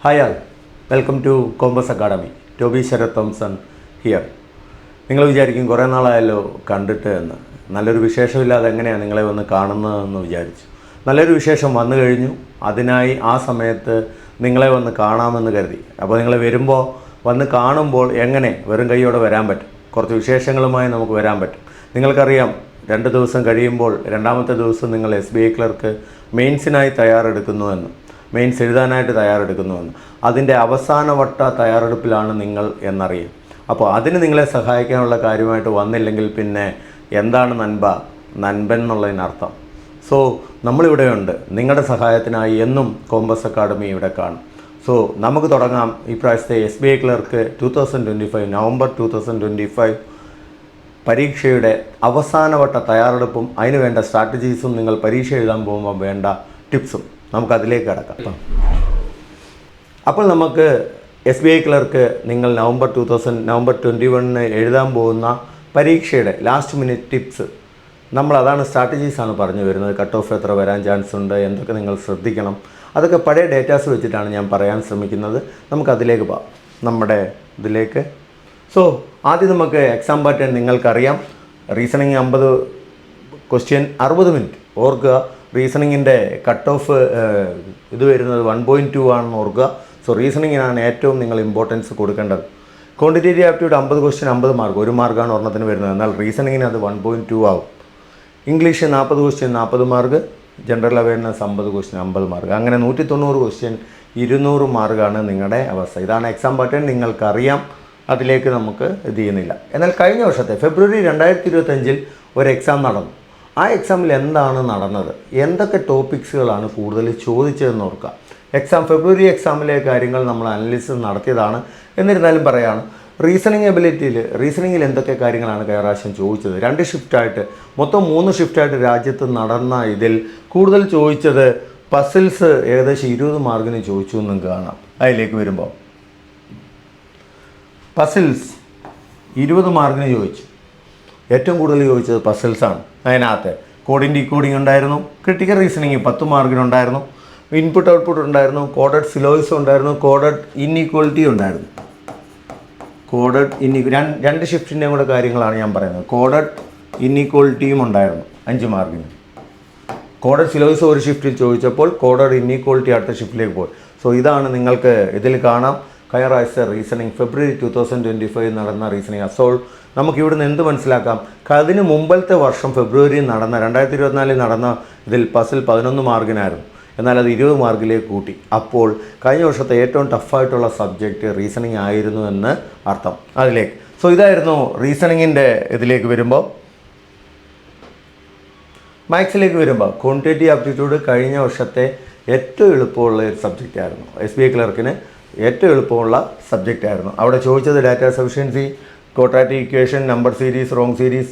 Hi all, welcome to Compass Academy. Toby Sharath Thomson here. നിങ്ങൾ വിചാരിക്കും കുറേ നാളായല്ലോ കണ്ടിട്ട് എന്ന്. നല്ലൊരു വിശേഷമില്ലാതെ എങ്ങനെയാണ് നിങ്ങളെ വന്ന് കാണുന്നതെന്ന് വിചാരിച്ചു. നല്ലൊരു വിശേഷം വന്നു കഴിഞ്ഞു. അതിനായി ആ സമയത്ത് നിങ്ങളെ വന്ന് കാണാമെന്ന് കരുതി. അപ്പോൾ നിങ്ങൾ വരുമ്പോൾ വന്ന് കാണുമ്പോൾ എങ്ങനെ വെറും കൈയോടെ വരാൻ പറ്റും? കുറച്ച് വിശേഷങ്ങളുമായി നമുക്ക് വരാൻ പറ്റും. നിങ്ങൾക്കറിയാം, 2 ദിവസം കഴിയുമ്പോൾ രണ്ടാമത്തെ ദിവസം നിങ്ങൾ SBI ക്ലർക്ക് മെയിൻസിനായി തയ്യാറെടുക്കുന്നുവെന്ന്, മെയിൻസ് എഴുതാനായിട്ട് തയ്യാറെടുക്കുന്നുവെന്ന്. അതിൻ്റെ അവസാനവട്ട തയ്യാറെടുപ്പിലാണ് നിങ്ങൾ എന്നറിയാം. അപ്പോൾ അതിന് നിങ്ങളെ സഹായിക്കാനുള്ള കാര്യമായിട്ട് വന്നില്ലെങ്കിൽ പിന്നെ എന്താണ് നൻപൻ എന്നുള്ളതിനർത്ഥം. സോ നമ്മളിവിടെയുണ്ട് നിങ്ങളുടെ സഹായത്തിനായി. എന്നും കോമ്പസ് അക്കാഡമി ഇവിടെ കാണും. സോ നമുക്ക് തുടങ്ങാം ഈ പ്രാവശ്യത്തെ SBI ക്ലർക്ക് 2025 നവംബർ 2025 പരീക്ഷയുടെ അവസാനവട്ട തയ്യാറെടുപ്പും അതിന് വേണ്ട സ്ട്രാറ്റജീസും, നിങ്ങൾ പരീക്ഷ എഴുതാൻ പോകുമ്പോൾ വേണ്ട ടിപ്സും നമുക്കതിലേക്ക് കിടക്കാം. അപ്പോൾ നമുക്ക് SBI ക്ലർക്ക് നിങ്ങൾ നവംബർ 21 എഴുതാൻ പോകുന്ന പരീക്ഷയുടെ ലാസ്റ്റ് മിനിറ്റ് ടിപ്സ്, നമ്മളതാണ് സ്ട്രാറ്റജീസാണ് പറഞ്ഞു വരുന്നത്. കട്ട് ഓഫ് എത്ര വരാൻ ചാൻസ് ഉണ്ട്, എന്തൊക്കെ നിങ്ങൾ ശ്രദ്ധിക്കണം, അതൊക്കെ പഴയ ഡേറ്റാസ് വെച്ചിട്ടാണ് ഞാൻ പറയാൻ ശ്രമിക്കുന്നത്. നമുക്കതിലേക്ക് പോകാം, നമ്മുടെ ഇതിലേക്ക്. സോ ആദ്യം നമുക്ക് എക്സാം പാറ്റേൺ നിങ്ങൾക്കറിയാം. Reasoning 50 question 60 minute. ഓർക്കുക, റീസണിങ്ങിൻ്റെ കട്ട് ഓഫ് ഇത് വരുന്നത് 1.2 ആണെന്ന് ഓർക്കുക. സോ റീസണിങ്ങിനാണ് ഏറ്റവും നിങ്ങൾ ഇമ്പോർട്ടൻസ് കൊടുക്കേണ്ടത്. ക്വാണ്ടിറ്റേറ്റീവ് ആപ്റ്റിറ്റ്യൂഡ് 50 ക്വസ്റ്റ്യൻ 50 മാർക്ക്, 1 മാർക്കാണ് ഒരെണ്ണത്തിന് വരുന്നത്. എന്നാൽ റീസണിങ്ങിന് അത് 1.2 ആവും. English 40 question 40 mark, general awareness 50 question 50 mark. അങ്ങനെ 190 ക്വസ്റ്റ്യൻ 200 മാർക്കാണ് നിങ്ങളുടെ അവസ്ഥ. ഇതാണ് എക്സാം പാറ്റേൺ, നിങ്ങൾക്കറിയാം. അതിലേക്ക് നമുക്ക് ഇത് ചെയ്യുന്നില്ല. എന്നാൽ കഴിഞ്ഞ വർഷത്തെ ഫെബ്രുവരി 2025 ഒരു എക്സാം നടന്നു. ആ എക്സാമിൽ എന്താണ് നടന്നത്, എന്തൊക്കെ ടോപ്പിക്സുകളാണ് കൂടുതൽ ചോദിച്ചതെന്ന് ഓർക്കുക. ഫെബ്രുവരി എക്സാമിലെ കാര്യങ്ങൾ നമ്മൾ അനലിസിസ് നടത്തിയതാണ്. എന്നിരുന്നാലും പറയാണ്, റീസണിങ്ങിൽ എന്തൊക്കെ കാര്യങ്ങളാണ് കഴിഞ്ഞ പ്രാവശ്യം ചോദിച്ചത്. 2 ഷിഫ്റ്റായിട്ട്, മൊത്തം 3 ഷിഫ്റ്റായിട്ട് രാജ്യത്ത് നടന്ന ഇതിൽ കൂടുതൽ ചോദിച്ചത് പസിൽസ് ഏകദേശം 20 മാർക്കിന് ചോദിച്ചു എന്നും കാണാം. അതിലേക്ക് വരുമ്പോൾ പസിൽസ് 20 മാർക്കിന് ചോദിച്ചു. ഏറ്റവും കൂടുതൽ ചോദിച്ചത് പസിൽസാണ്. അതിനകത്ത് കോഡിങ് ഡീകോഡിങ് ഉണ്ടായിരുന്നു, ക്രിട്ടിക്കൽ റീസണിങ് 10 മാർക്കിനുണ്ടായിരുന്നു, ഇൻപുട്ട് ഔട്ട്പുട്ട് ഉണ്ടായിരുന്നു, കോഡഡ് സിലോയിസം ഉണ്ടായിരുന്നു, കോഡഡ് ഇൻഇക്വാലിറ്റി ഉണ്ടായിരുന്നു. രണ്ട് ഷിഫ്റ്റിൻ്റെയും കൂടെ കാര്യങ്ങളാണ് ഞാൻ പറയുന്നത്. കോഡഡ് ഇൻഇക്വാലിറ്റിയും ഉണ്ടായിരുന്നു 5 മാർക്കിന്. കോഡഡ് സിലോയിസം ഒരു ഷിഫ്റ്റിൽ ചോദിച്ചപ്പോൾ കോഡഡ് ഇൻഇക്വാലിറ്റി അടുത്ത ഷിഫ്റ്റിലേക്ക് പോയി. സോ ഇതാണ് നിങ്ങൾക്ക് ഇതിൽ കാണാം. കഴിഞ്ഞ പ്രാവശ്യത്തെ റീസണിങ് ഫെബ്രുവരി 2025 നടന്ന റീസണിങ് അസോൾവ്. നമുക്കിവിടുന്ന് എന്ത് മനസ്സിലാക്കാം? അതിന് മുമ്പത്തെ വർഷം ഫെബ്രുവരിയിൽ നടന്ന 2024 നടന്ന ഇതിൽ പസിൽ 11 മാർക്കിനായിരുന്നു. എന്നാൽ അത് 20 മാർക്കിലേക്ക് കൂട്ടി. അപ്പോൾ കഴിഞ്ഞ വർഷത്തെ ഏറ്റവും ടഫായിട്ടുള്ള സബ്ജക്റ്റ് റീസണിങ് ആയിരുന്നു എന്ന് അർത്ഥം. അതിലേക്ക് സോ ഇതായിരുന്നു റീസണിങ്ങിൻ്റെ ഇതിലേക്ക് വരുമ്പോൾ. മാത്സിലേക്ക് വരുമ്പോൾ ക്വാണ്ടിറ്റേറ്റീവ് ആപ്റ്റിറ്റ്യൂഡ് കഴിഞ്ഞ വർഷത്തെ ഏറ്റവും എളുപ്പമുള്ള ഒരു സബ്ജക്റ്റായിരുന്നു. SBI ക്ലർക്കിന് ഏറ്റവും എളുപ്പമുള്ള സബ്ജക്റ്റായിരുന്നു. അവിടെ ചോദിച്ചത് data sufficiency, quadratic equation, number series, wrong series,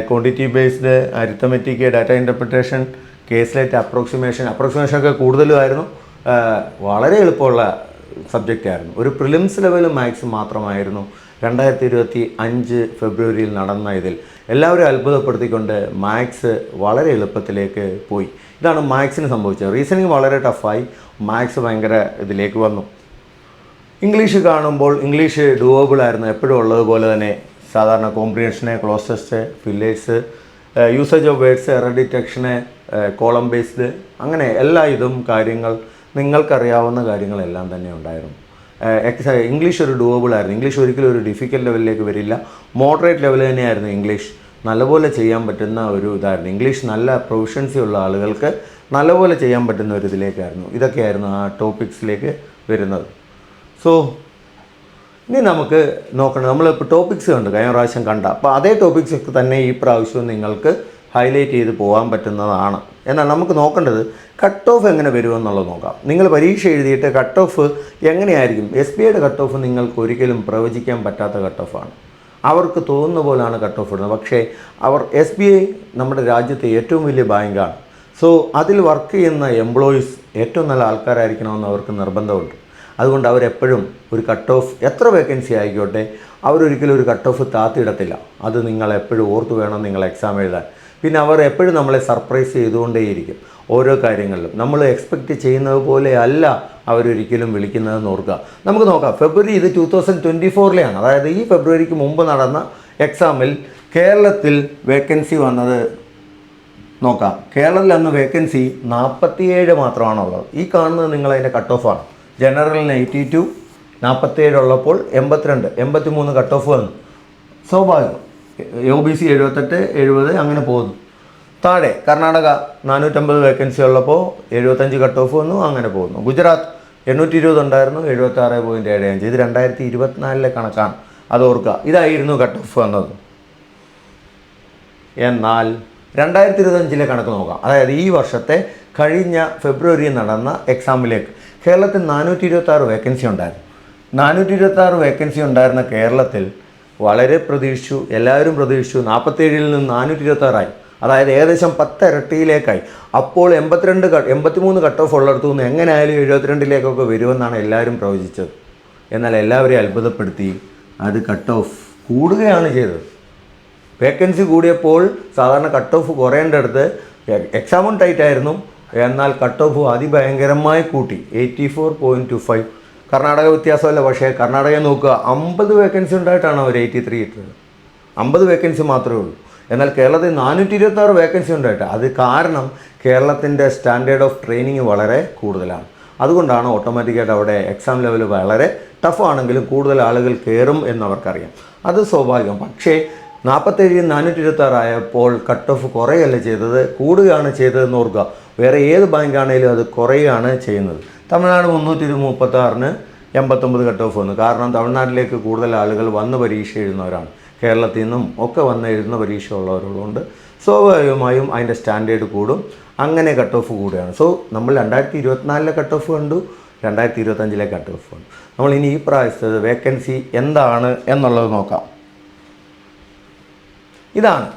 quantity based, arithmetic, data interpretation, caselet, അപ്രോക്സിമേഷനൊക്കെ കൂടുതലുമായിരുന്നു. വളരെ എളുപ്പമുള്ള സബ്ജക്റ്റായിരുന്നു. ഒരു പ്രിലിംസ് ലെവൽ മാത്സ് മാത്രമായിരുന്നു 2025 ഫെബ്രുവരിയിൽ നടന്ന ഇതിൽ. എല്ലാവരും അത്ഭുതപ്പെടുത്തിക്കൊണ്ട് മാത്സ് വളരെ എളുപ്പത്തിലേക്ക് പോയി. ഇതാണ് മാത്സിന് സംഭവിച്ചത്. റീസണിങ് വളരെ ടഫായി, മാത്സ് ഭയങ്കര ഇതിലേക്ക് വന്നു. ഇംഗ്ലീഷ് കാണുമ്പോൾ ഇംഗ്ലീഷ് ഡൂവബിൾ ആയിരുന്നു. എപ്പോഴും ഉള്ളതുപോലെ തന്നെ സാധാരണ comprehension, cloze test, fillers, usage of words, error detection, column based, അങ്ങനെ എല്ലാ ഇതും കാര്യങ്ങൾ നിങ്ങൾക്കറിയാവുന്ന കാര്യങ്ങളെല്ലാം തന്നെ ഉണ്ടായിരുന്നു. ഇംഗ്ലീഷ് ഒരു ഡൂവബിൾ ആയിരുന്നു. ഇംഗ്ലീഷ് ഒരിക്കലും ഒരു ഡിഫിക്കൽട്ട് ലെവലിലേക്ക് വരില്ല. മോഡറേറ്റ് ലെവൽ തന്നെയായിരുന്നു ഇംഗ്ലീഷ്. നല്ലപോലെ ചെയ്യാൻ പറ്റുന്ന ഒരു ഇതായിരുന്നു. ഇംഗ്ലീഷ് നല്ല പ്രൊഫഷൻസി ഉള്ള ആളുകൾക്ക് നല്ലപോലെ ചെയ്യാൻ പറ്റുന്ന ഒരു ഇതിലേക്കായിരുന്നു. ഇതൊക്കെയായിരുന്നു ആ ടോപ്പിക്സിലേക്ക് വരുന്നത്. സോ ഇനി നമുക്ക് നോക്കണം. നമ്മളിപ്പോൾ ടോപ്പിക്സ് കണ്ടു, കഴിഞ്ഞ പ്രാവശ്യം കണ്ട. അപ്പോൾ അതേ ടോപ്പിക്സൊക്കെ തന്നെ ഈ പ്രാവശ്യവും നിങ്ങൾക്ക് ഹൈലൈറ്റ് ചെയ്ത് പോകാൻ പറ്റുന്നതാണ്. എന്നാൽ നമുക്ക് നോക്കേണ്ടത് കട്ട് ഓഫ് എങ്ങനെ വരുമെന്നുള്ളത് നോക്കാം. നിങ്ങൾ പരീക്ഷ എഴുതിയിട്ട് കട്ട് ഓഫ് എങ്ങനെയായിരിക്കും? SBIയുടെ കട്ട് ഓഫ് നിങ്ങൾക്ക് ഒരിക്കലും പ്രവചിക്കാൻ പറ്റാത്ത കട്ട് ഓഫാണ്. അവർക്ക് തോന്നുന്ന പോലെയാണ് കട്ട് ഓഫ് ഇടുന്നത്. പക്ഷേ SBI നമ്മുടെ രാജ്യത്തെ ഏറ്റവും വലിയ ബാങ്കാണ്. സോ അതിൽ വർക്ക് ചെയ്യുന്ന എംപ്ലോയീസ് ഏറ്റവും നല്ല ആൾക്കാരായിരിക്കണമെന്ന് അവർക്ക് നിർബന്ധമുണ്ട്. അതുകൊണ്ട് അവരെപ്പോഴും ഒരു കട്ട് ഓഫ്, എത്ര വേക്കൻസി ആയിക്കോട്ടെ, അവരൊരിക്കലും ഒരു കട്ട് ഓഫ് താത്തിയിടത്തില്ല. അത് നിങ്ങൾ എപ്പോഴും ഓർത്ത് വേണം നിങ്ങൾ എക്സാം എഴുതാൻ. പിന്നെ അവർ എപ്പോഴും നമ്മളെ സർപ്രൈസ് ചെയ്തുകൊണ്ടേയിരിക്കും ഓരോ കാര്യങ്ങളിലും. നമ്മൾ എക്സ്പെക്റ്റ് ചെയ്യുന്നത് പോലെ അല്ല അവരൊരിക്കലും വിളിക്കുന്നതെന്ന് ഓർക്കുക. നമുക്ക് നോക്കാം, ഫെബ്രുവരി ഇത് 2024 അതായത് ഈ ഫെബ്രുവരിക്ക് മുമ്പ് നടന്ന എക്സാമിൽ കേരളത്തിൽ വേക്കൻസി വന്നത് നോക്കാം. കേരളത്തിൽ അന്ന് വേക്കൻസി 47 മാത്രമാണുള്ളത്. ഈ കാണുന്നത് നിങ്ങളതിൻ്റെ കട്ട് ഓഫാണ്. ജനറലിന് 82, 47 ഉള്ളപ്പോൾ 82, 83 കട്ട് ഓഫ് വന്നു. സ്വാഭാവികം. OBC 78, 70 അങ്ങനെ പോകുന്നു. താഴെ കർണാടക 450 വേക്കൻസി ഉള്ളപ്പോൾ 75 കട്ട് ഓഫ് വന്നു, അങ്ങനെ പോകുന്നു. ഗുജറാത്ത് 820 ഉണ്ടായിരുന്നു, 76.75. ഇത് 2024 കണക്കാണ്, അത് ഓർക്കുക. ഇതായിരുന്നു കട്ട് ഓഫ് വന്നത്. എന്നാൽ 2025 കണക്ക് നോക്കാം. അതായത് ഈ വർഷത്തെ കഴിഞ്ഞ ഫെബ്രുവരിയിൽ നടന്ന എക്സാമിലേക്ക് കേരളത്തിൽ 426 വേക്കൻസി ഉണ്ടായിരുന്നു. 426 വേക്കൻസി ഉണ്ടായിരുന്ന കേരളത്തിൽ വളരെ പ്രതീക്ഷിച്ചു, എല്ലാവരും പ്രതീക്ഷിച്ചു 47 നിന്ന് 426 അതായത് ഏകദേശം 10 ഇരട്ടിയിലേക്കായി. അപ്പോൾ 83 കട്ട് ഓഫ് ഉള്ളിടത്തു നിന്ന് എങ്ങനെയായാലും 72 വരുമെന്നാണ് എല്ലാവരും പ്രവചിച്ചത്. എന്നാൽ എല്ലാവരെയും അത്ഭുതപ്പെടുത്തി, അത് കട്ട് ഓഫ് കൂടുകയാണ് ചെയ്തത്. വേക്കൻസി കൂടിയപ്പോൾ സാധാരണ കട്ട് ഓഫ് കുറയേണ്ടടുത്ത് എക്സാമും ടൈറ്റ് ആയിരുന്നു, എന്നാൽ കട്ട് ഓഫ് അതിഭയങ്കരമായി കൂട്ടി. 84.25. കർണാടക വ്യത്യാസമല്ല, പക്ഷേ കർണാടകയെ നോക്കുക, 50 വേക്കൻസി ഉണ്ടായിട്ടാണ് അവർ 83 ഇട്ടത്. 50 വേക്കൻസി മാത്രമേ ഉള്ളൂ. എന്നാൽ കേരളത്തിൽ 426 വേക്കൻസി ഉണ്ടായിട്ട്. അത് കാരണം കേരളത്തിൻ്റെ സ്റ്റാൻഡേർഡ് ഓഫ് ട്രെയിനിങ് വളരെ കൂടുതലാണ്. അതുകൊണ്ടാണ് ഓട്ടോമാറ്റിക്കായിട്ട് അവിടെ എക്സാം ലെവൽ വളരെ ടഫാണെങ്കിലും കൂടുതൽ ആളുകൾ കയറും എന്നവർക്കറിയാം. അത് സ്വാഭാവികം. പക്ഷേ 47 426 ആയപ്പോൾ കട്ട് ഓഫ് കുറയല്ല ചെയ്തത്, കൂടുകയാണ് ചെയ്തതെന്ന് ഓർക്കുക. വേറെ ഏത് ബാങ്കാണേലും അത് കുറയുകയാണ് ചെയ്യുന്നത്. തമിഴ്നാട് 336-ന് 89 കട്ട് ഓഫ് വന്നു. കാരണം തമിഴ്നാട്ടിലേക്ക് കൂടുതൽ ആളുകൾ വന്ന് പരീക്ഷ എഴുതുന്നവരാണ്. കേരളത്തിൽ നിന്നും ഒക്കെ വന്ന് എഴുതുന്ന പരീക്ഷ ഉള്ളവരുള്ളതുകൊണ്ട് സ്വാഭാവികമായും അതിൻ്റെ സ്റ്റാൻഡേർഡ് കൂടും. അങ്ങനെ കട്ട് ഓഫ് കൂടുകയാണ്. സോ നമ്മൾ 2024 കട്ട് ഓഫ് കണ്ടു, 2025 കട്ട് ഓഫ് കണ്ടു. നമ്മൾ ഇനി ഈ പ്രാവശ്യത്തെ വേക്കൻസി എന്താണ് എന്നുള്ളത് നോക്കാം. ഇതാണ്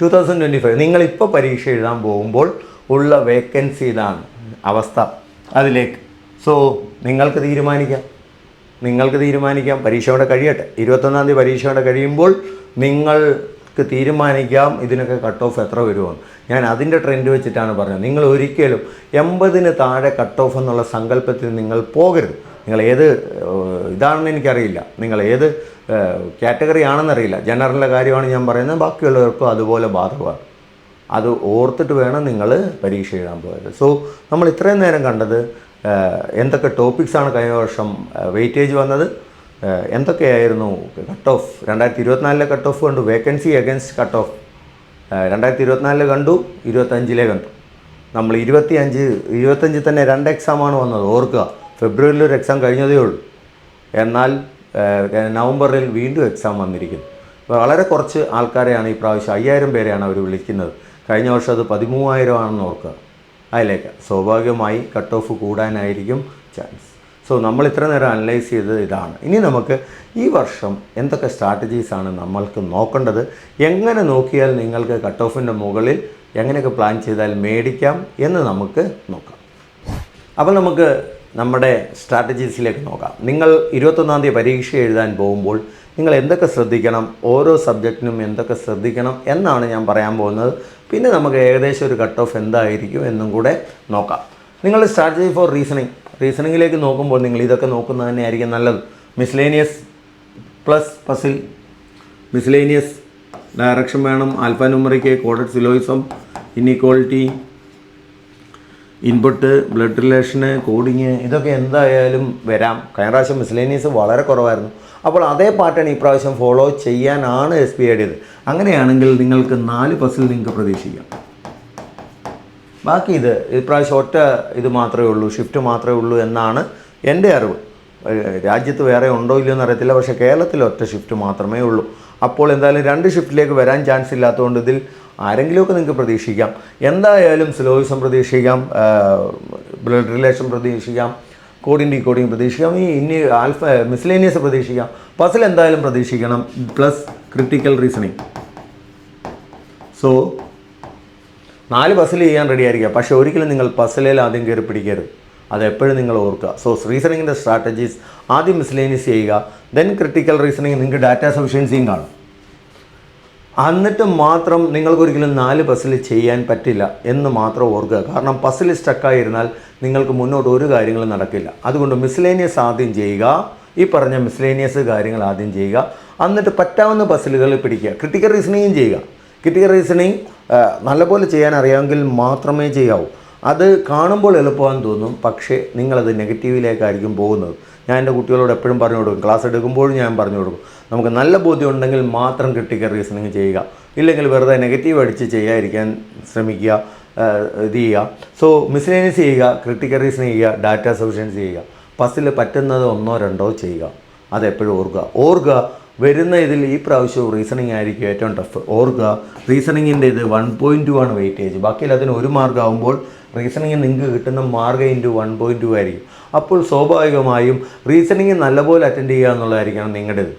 2025 നിങ്ങളിപ്പോൾ പരീക്ഷ എഴുതാൻ പോകുമ്പോൾ ഉള്ള വേക്കൻസി. ഇതാണ് അവസ്ഥ അതിലേക്ക്. സോ നിങ്ങൾക്ക് തീരുമാനിക്കാം. പരീക്ഷയോടെ കഴിയട്ടെ. 21-ാം തീയതി പരീക്ഷയോടെ കഴിയുമ്പോൾ നിങ്ങൾക്ക് തീരുമാനിക്കാം ഇതിനൊക്കെ കട്ട് ഓഫ് എത്ര വരുമെന്ന്. ഞാൻ അതിൻ്റെ ട്രെൻഡ് വെച്ചിട്ടാണ് പറഞ്ഞത്. നിങ്ങൾ ഒരിക്കലും 80-ന് താഴെ കട്ട് ഓഫ് എന്നുള്ള സങ്കല്പത്തിൽ നിങ്ങൾ പോകരുത്. നിങ്ങൾ ഏത് ഇതാണെന്ന് എനിക്കറിയില്ല, നിങ്ങൾ ഏത് കാറ്റഗറി ആണെന്നറിയില്ല. ജനറലിൻ്റെ കാര്യമാണ് ഞാൻ പറയുന്നത്, ബാക്കിയുള്ളവർക്കും അതുപോലെ ബാധകമാണ്. അത് ഓർത്തിട്ട് വേണം നിങ്ങൾ പരീക്ഷ എഴുതാൻ പോയത്. സോ നമ്മൾ ഇത്രയും നേരം കണ്ടത് എന്തൊക്കെ ടോപ്പിക്സാണ് കഴിഞ്ഞ വർഷം വെയിറ്റേജ് വന്നത്, എന്തൊക്കെയായിരുന്നു കട്ട് ഓഫ്. 2024 കട്ട് ഓഫ് കണ്ടു, വേക്കൻസി അഗൻസ്റ്റ് കട്ട് ഓഫ് 2024 കണ്ടു, 25 കണ്ടു. നമ്മൾ 25 തന്നെ 2 എക്സാമാണ് വന്നത്, ഓർക്കുക. ഫെബ്രുവരിയിൽ ഒരു എക്സാം കഴിഞ്ഞതേ ഉള്ളൂ. എന്നാൽ നവംബറിൽ വീണ്ടും എക്സാം വന്നിരിക്കുന്നു. വളരെ കുറച്ച് ആൾക്കാരെയാണ് ഈ പ്രാവശ്യം, 5000 പേരെയാണ് അവർ വിളിക്കുന്നത്. കഴിഞ്ഞ വർഷം അത് 13,000 ആണെന്ന് ഓർക്കുക. അതിലേക്ക് സ്വാഭാവികമായി കട്ട് ഓഫ് കൂടാനായിരിക്കും ചാൻസ്. സോ നമ്മൾ ഇത്ര നേരം അനലൈസ് ചെയ്തത് ഇതാണ്. ഇനി നമുക്ക് ഈ വർഷം എന്തൊക്കെ സ്ട്രാറ്റജീസാണ് നമ്മൾക്ക് നോക്കേണ്ടത്, എങ്ങനെ നോക്കിയാൽ നിങ്ങൾക്ക് കട്ട് ഓഫിൻ്റെ മുകളിൽ എങ്ങനെയൊക്കെ പ്ലാൻ ചെയ്താൽ മേടിക്കാം എന്ന് നമുക്ക് നോക്കാം. അപ്പോൾ നമുക്ക് നമ്മുടെ സ്ട്രാറ്റജീസിലേക്ക് നോക്കാം. നിങ്ങൾ 21-ാം തീയതി പരീക്ഷ എഴുതാൻ പോകുമ്പോൾ നിങ്ങൾ എന്തൊക്കെ ശ്രദ്ധിക്കണം, ഓരോ സബ്ജക്റ്റിനും എന്തൊക്കെ ശ്രദ്ധിക്കണം എന്നാണ് ഞാൻ പറയാൻ പോകുന്നത്. പിന്നെ നമുക്ക് ഏകദേശം ഒരു കട്ട് ഓഫ് എന്തായിരിക്കും എന്നും കൂടെ നോക്കാം. നിങ്ങളുടെ സ്ട്രാറ്റജി ഫോർ റീസണിങ്ങിലേക്ക് നോക്കുമ്പോൾ നിങ്ങൾ ഇതൊക്കെ നോക്കുന്നത് തന്നെയായിരിക്കും നല്ലത്. Miscellaneous plus puzzle, miscellaneous direction വേണം, alpha numeric, coded syllogism, inequality, input, blood relation, coding, ഇതൊക്കെ എന്തായാലും വരാം. കഴിഞ്ഞ പ്രാവശ്യം മിസ്ലേനിയസ് വളരെ കുറവായിരുന്നു. അപ്പോൾ അതേ പാറ്റേൺ ഈ പ്രാവശ്യം ഫോളോ ചെയ്യാനാണ് SB ചെയ്തത്. അങ്ങനെയാണെങ്കിൽ നിങ്ങൾക്ക് 4 പസിൽ നിങ്ങൾക്ക് പ്രതീക്ഷിക്കാം. ബാക്കി ഈ പ്രാവശ്യം ഒറ്റ ഇത് മാത്രമേ ഉള്ളൂ, ഷിഫ്റ്റ് മാത്രമേ ഉള്ളൂ എന്നാണ് എൻ്റെ അറിവ്. രാജ്യത്ത് വേറെ ഉണ്ടോ ഇല്ലയോ എന്നറിയത്തില്ല, പക്ഷേ കേരളത്തിൽ ഒറ്റ ഷിഫ്റ്റ് മാത്രമേ ഉള്ളൂ. അപ്പോൾ എന്തായാലും 2 ഷിഫ്റ്റിലേക്ക് വരാൻ ചാൻസ് ഇല്ലാത്തതുകൊണ്ട് ഇതിൽ ആരെങ്കിലുമൊക്കെ നിങ്ങൾക്ക് പ്രതീക്ഷിക്കാം. എന്തായാലും സിലോയിസം പ്രതീക്ഷിക്കാം, ബ്ലഡ് റിലേഷൻ പ്രതീക്ഷിക്കാം, കോഡിങ് ഡീകോഡിങ് പ്രതീക്ഷിക്കാം, ഇനി ആൽഫ മിസ്ലേനിയസ് പ്രതീക്ഷിക്കാം, പസിൽ എന്തായാലും പ്രതീക്ഷിക്കണം, plus critical reasoning. So 4 puzzle ചെയ്യാൻ റെഡി ആയിരിക്കുക. പക്ഷേ ഒരിക്കലും നിങ്ങൾ പസിലേൽ ആദ്യം കയറി പിടിക്കരുത്, അതെപ്പോഴും നിങ്ങൾ ഓർക്കുക. സോ റീസണിങ്ങിൻ്റെ സ്ട്രാറ്റജീസ് ആദ്യം മിസ്ലേനിയസ് ചെയ്യുക, ദെൻ ക്രിട്ടിക്കൽ റീസണിങ്. നിങ്ങൾക്ക് ഡാറ്റ സഫിഷ്യൻസിയും കാണും. എന്നിട്ട് മാത്രം നിങ്ങൾക്കൊരിക്കലും 4 പസിൽ ചെയ്യാൻ പറ്റില്ല എന്ന് മാത്രം ഓർക്കുക. കാരണം പസിൽ സ്റ്റക്കായിരുന്നാൽ നിങ്ങൾക്ക് മുന്നോട്ട് ഒരു കാര്യങ്ങളും നടക്കില്ല. അതുകൊണ്ട് മിസ്ലേനിയസ് ആദ്യം ചെയ്യുക, ഈ പറഞ്ഞ മിസ്ലേനിയസ് കാര്യങ്ങൾ ആദ്യം ചെയ്യുക, എന്നിട്ട് പറ്റാവുന്ന പസിലുകൾ പിടിക്കുക. ക്രിട്ടിക്കൽ റീസണിങ്ങും ചെയ്യുക. ക്രിട്ടിക്കൽ റീസണിങ് നല്ലപോലെ ചെയ്യാൻ അറിയാമെങ്കിൽ മാത്രമേ ചെയ്യാവൂ. അത് കാണുമ്പോൾ എളുപ്പമാണെന്ന് തോന്നും, പക്ഷേ നിങ്ങളത് നെഗറ്റീവിലേക്കായിരിക്കും പോകുന്നത്. ഞാൻ എൻ്റെ കുട്ടികളോട് എപ്പോഴും പറഞ്ഞു കൊടുക്കും, ക്ലാസ് എടുക്കുമ്പോഴും ഞാൻ പറഞ്ഞു കൊടുക്കും, നമുക്ക് നല്ല ബോധ്യം ഉണ്ടെങ്കിൽ മാത്രം ക്രിട്ടിക്കൽ റീസണിങ് ചെയ്യുക, ഇല്ലെങ്കിൽ വെറുതെ നെഗറ്റീവ് അടിച്ച് ചെയ്യാതിരിക്കാൻ ശ്രമിക്കുക, ഇത് ചെയ്യുക. സോ മിസ്ലേനിയസ് ചെയ്യുക, ക്രിട്ടിക്കൽ റീസണിങ് ചെയ്യുക, ഡാറ്റ സഫിഷ്യൻസി ചെയ്യുക, പസിൽ പറ്റുന്നത് 1 or 2 ചെയ്യുക. അതെപ്പോഴും ഓർക്കുക വരുന്ന ഇതിൽ ഈ പ്രാവശ്യവും റീസണിങ് ആയിരിക്കും ഏറ്റവും ടഫ്. ഓർക്കുക റീസണിങ്ങിൻ്റെ ഇത് 1.2 ആണ് വെയിറ്റേജ്, ബാക്കിയിൽ അതിന് 1 മാർക്ക് ആകുമ്പോൾ റീസണിങ് നിങ്ങൾക്ക് കിട്ടുന്ന മാർക്ക് ഇൻറ്റു 1.2 ആയിരിക്കും. അപ്പോൾ സ്വാഭാവികമായും റീസണിങ് നല്ലപോലെ അറ്റൻഡ് ചെയ്യുക എന്നുള്ളതായിരിക്കണം നിങ്ങളുടേത്.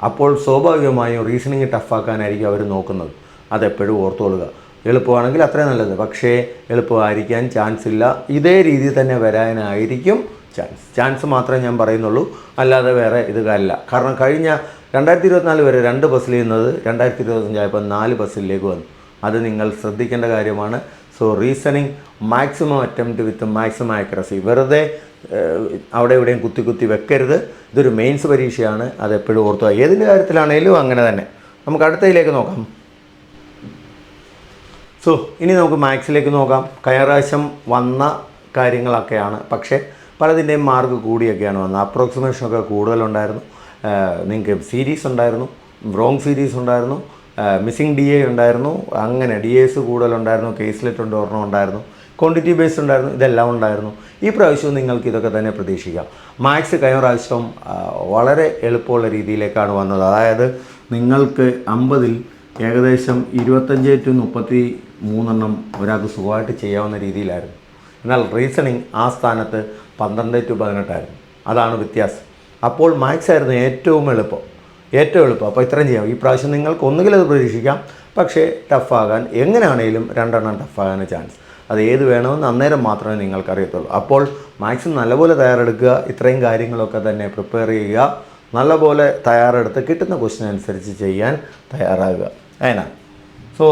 അപ്പോൾ സ്വാഭാവികമായും റീസണിങ് ടഫാക്കാനായിരിക്കും അവർ നോക്കുന്നത്. അതെപ്പോഴും ഓർത്തുകൊള്ളുക. എളുപ്പമാണെങ്കിൽ അത്രയും നല്ലത്, പക്ഷേ എളുപ്പമായിരിക്കാൻ ചാൻസ് ഇല്ല. ഇതേ രീതിയിൽ തന്നെ വരാനായിരിക്കും ചാൻസ് മാത്രമേ ഞാൻ പറയുന്നുള്ളൂ, അല്ലാതെ വേറെ ഇത് അല്ല. കാരണം കഴിഞ്ഞ 2024 വരെ 2 പസിൽ ചെയ്യുന്നത് 2025 ആയപ്പോൾ 4 പസിലേക്ക് വന്നു. അത് നിങ്ങൾ ശ്രദ്ധിക്കേണ്ട കാര്യമാണ്. സോ റീസണിങ് മാക്സിമം അറ്റംപ്റ്റ് വിത്ത് മാക്സിമം ആക്യുറസി. വെറുതെ അവിടെ ഇവിടെയും കുത്തി വെക്കരുത്. ഇതൊരു മെയിൻസ് പരീക്ഷയാണ്, അതെപ്പോഴും ഓർത്തുക. ഏതിൻ്റെ കാര്യത്തിലാണേലും അങ്ങനെ തന്നെ. നമുക്ക് അടുത്തതിലേക്ക് നോക്കാം. സോ ഇനി നമുക്ക് മാത്സിലേക്ക് നോക്കാം. കഴിഞ്ഞ പ്രാവശ്യം വന്ന കാര്യങ്ങളൊക്കെയാണ്, പക്ഷേ പലതിൻ്റെയും മാർക്ക് കൂടിയൊക്കെയാണ് വന്നത്. അപ്രോക്സിമേഷനൊക്കെ കൂടുതലുണ്ടായിരുന്നു. നിങ്ങൾക്ക് സീരീസ് ഉണ്ടായിരുന്നു, റോങ് സീരീസ് ഉണ്ടായിരുന്നു, മിസ്സിംഗ് DA ഉണ്ടായിരുന്നു, അങ്ങനെ DAs കൂടുതലുണ്ടായിരുന്നു, കേസ്ലെറ്റ് ഒരെണ്ണം ഉണ്ടായിരുന്നു, ക്വാണ്ടിറ്റി ബേസ്ഡ് ഉണ്ടായിരുന്നു, ഇതെല്ലാം ഉണ്ടായിരുന്നു. ഈ പ്രാവശ്യവും നിങ്ങൾക്ക് ഇതൊക്കെ തന്നെ പ്രതീക്ഷിക്കാം. മാത്സ് കഴിഞ്ഞ പ്രാവശ്യം വളരെ എളുപ്പമുള്ള രീതിയിലേക്കാണ് വന്നത്. അതായത് നിങ്ങൾക്ക് 50-ൽ ഏകദേശം 25 to 33 ഒരാൾക്ക് സുഖമായിട്ട് ചെയ്യാവുന്ന രീതിയിലായിരുന്നു. എന്നാൽ റീസണിങ് ആ സ്ഥാനത്ത് 12 to 18 ആയിരുന്നു. അതാണ് വ്യത്യാസം. അപ്പോൾ മാത്സ് ആയിരുന്നു ഏറ്റവും എളുപ്പം. അപ്പോൾ ഇത്രയും ചെയ്യാം. ഈ പ്രാവശ്യം നിങ്ങൾക്ക് ഒന്നുകിൽ അത് പ്രതീക്ഷിക്കാം, പക്ഷേ ടഫാകാൻ എങ്ങനെയാണെങ്കിലും 2 ടഫാകാൻ ചാൻസ്. അത് ഏത് വേണമെന്ന് അന്നേരം മാത്രമേ നിങ്ങൾക്കറിയത്തുള്ളൂ. അപ്പോൾ മാത്സ് നല്ലപോലെ തയ്യാറെടുക്കുക. ഇത്രയും കാര്യങ്ങളൊക്കെ തന്നെ പ്രിപ്പയർ ചെയ്യുക. നല്ലപോലെ തയ്യാറെടുത്ത് കിട്ടുന്ന ക്വസ്റ്റ്യൻ അനുസരിച്ച് ചെയ്യാൻ തയ്യാറാകുക. അതിനാണ്. സോ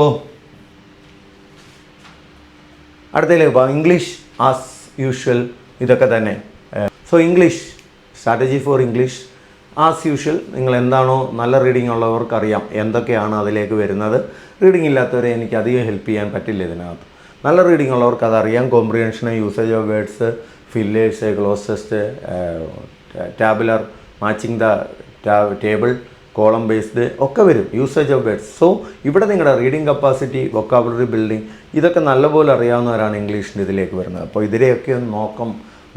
അടുത്തതിലേക്ക് പോകാം. ഇംഗ്ലീഷ് ആസ് യൂഷ്വൽ ഇതൊക്കെ തന്നെ. So English strategy four English as usual. നിങ്ങൾ എന്താണോ നല്ല റീഡിംഗ് ഉള്ളവർക്കറിയാം എന്തൊക്കെയാണ് അതിലേക്ക് വരുന്നത്. റീഡിംഗ് ഇല്ലാത്തവരെ എനിക്ക് അധികം ഹെൽപ്പ് ചെയ്യാൻ പറ്റില്ല ഇതിനകത്ത്. നല്ല റീഡിംഗ് ഉള്ളവർക്ക് അതറിയാം. Comprehension, usage of words, fillers, close test, tabular, matching the table, column based ഒക്കെ വരും. Usage of words. സോ ഇവിടെ നിങ്ങളുടെ റീഡിംഗ് കപ്പാസിറ്റി, വൊക്കാബുലറി ബിൽഡിംഗ് ഇതൊക്കെ നല്ലപോലെ അറിയാവുന്നവരാണ് ഇംഗ്ലീഷിൻ്റെ ഇതിലേക്ക് വരുന്നത്. അപ്പോൾ ഇതിനെയൊക്കെ